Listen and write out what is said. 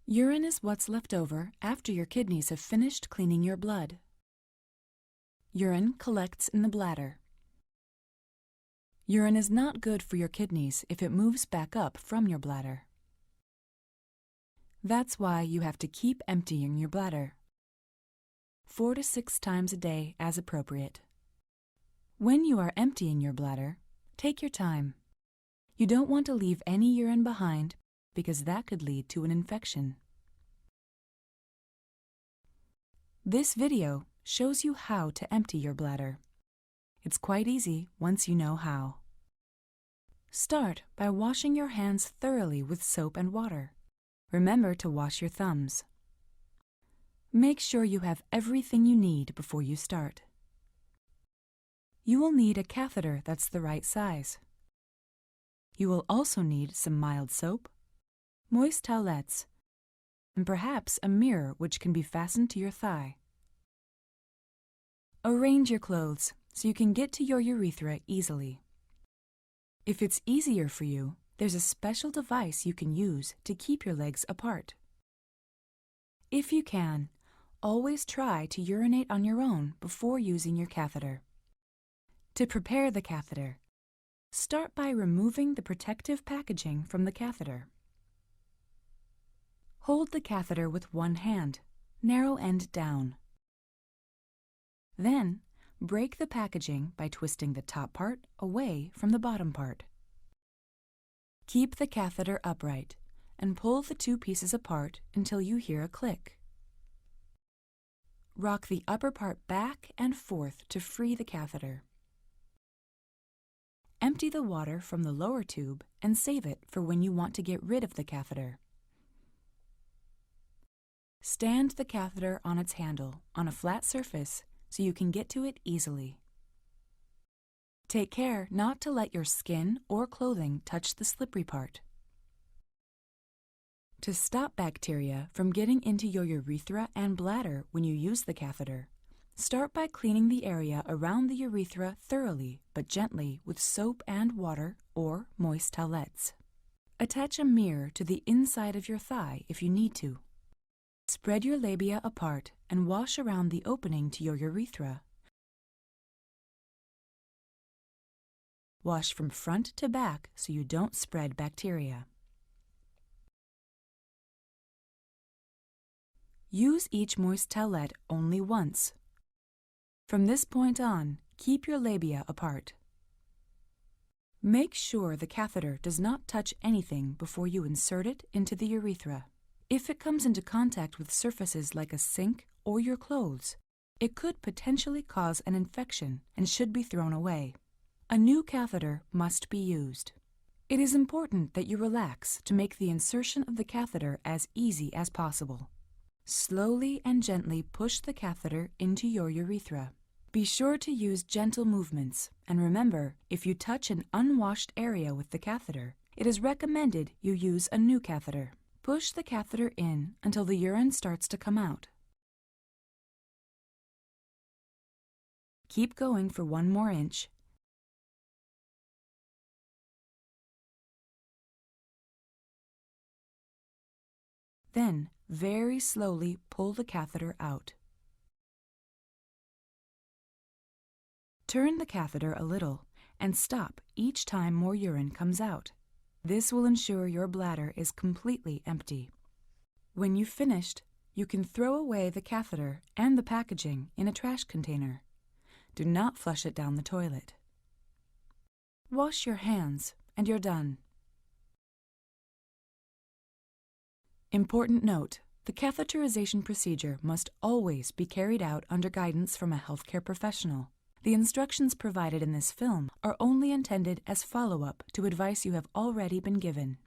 Urine is what's left over after your kidneys have finished cleaning your blood. Urine collects in the bladder. Urine is not good for your kidneys if it moves back up from your bladder. That's why you have to keep emptying your bladder, 4 to 6 times a day as appropriate. When you are emptying your bladder, take your time. You don't want to leave any urine behind because that could lead to an infection. This video shows you how to empty your bladder. It's quite easy once you know how. Start by washing your hands thoroughly with soap and water. Remember to wash your thumbs. Make sure you have everything you need before you start. You will need a catheter that's the right size. You will also need some mild soap, moist towelettes, and perhaps a mirror which can be fastened to your thigh. Arrange your clothes so you can get to your urethra easily. If it's easier for you, there's a special device you can use to keep your legs apart. If you can, always try to urinate on your own before using your catheter. To prepare the catheter, start by removing the protective packaging from the catheter. Hold the catheter with one hand, narrow end down. Then, break the packaging by twisting the top part away from the bottom part. Keep the catheter upright and pull the two pieces apart until you hear a click. Rock the upper part back and forth to free the catheter. Empty the water from the lower tube and save it for when you want to get rid of the catheter. Stand the catheter on its handle on a flat surface so you can get to it easily. Take care not to let your skin or clothing touch the slippery part. To stop bacteria from getting into your urethra and bladder when you use the catheter, start by cleaning the area around the urethra thoroughly but gently with soap and water or moist towelettes. Attach a mirror to the inside of your thigh if you need to. Spread your labia apart and wash around the opening to your urethra. Wash from front to back so you don't spread bacteria. Use each moist towelette only once. From this point on, keep your labia apart. Make sure the catheter does not touch anything before you insert it into the urethra. If it comes into contact with surfaces like a sink or your clothes, it could potentially cause an infection and should be thrown away. A new catheter must be used. It is important that you relax to make the insertion of the catheter as easy as possible. Slowly and gently push the catheter into your urethra. Be sure to use gentle movements, and remember, if you touch an unwashed area with the catheter, it is recommended you use a new catheter. Push the catheter in until the urine starts to come out. Keep going for 1 more inch. Then, very slowly pull the catheter out. Turn the catheter a little and stop each time more urine comes out. This will ensure your bladder is completely empty. When you've finished, you can throw away the catheter and the packaging in a trash container. Do not flush it down the toilet. Wash your hands and you're done. Important note, the catheterization procedure must always be carried out under guidance from a healthcare professional. The instructions provided in this film are only intended as follow-up to advice you have already been given.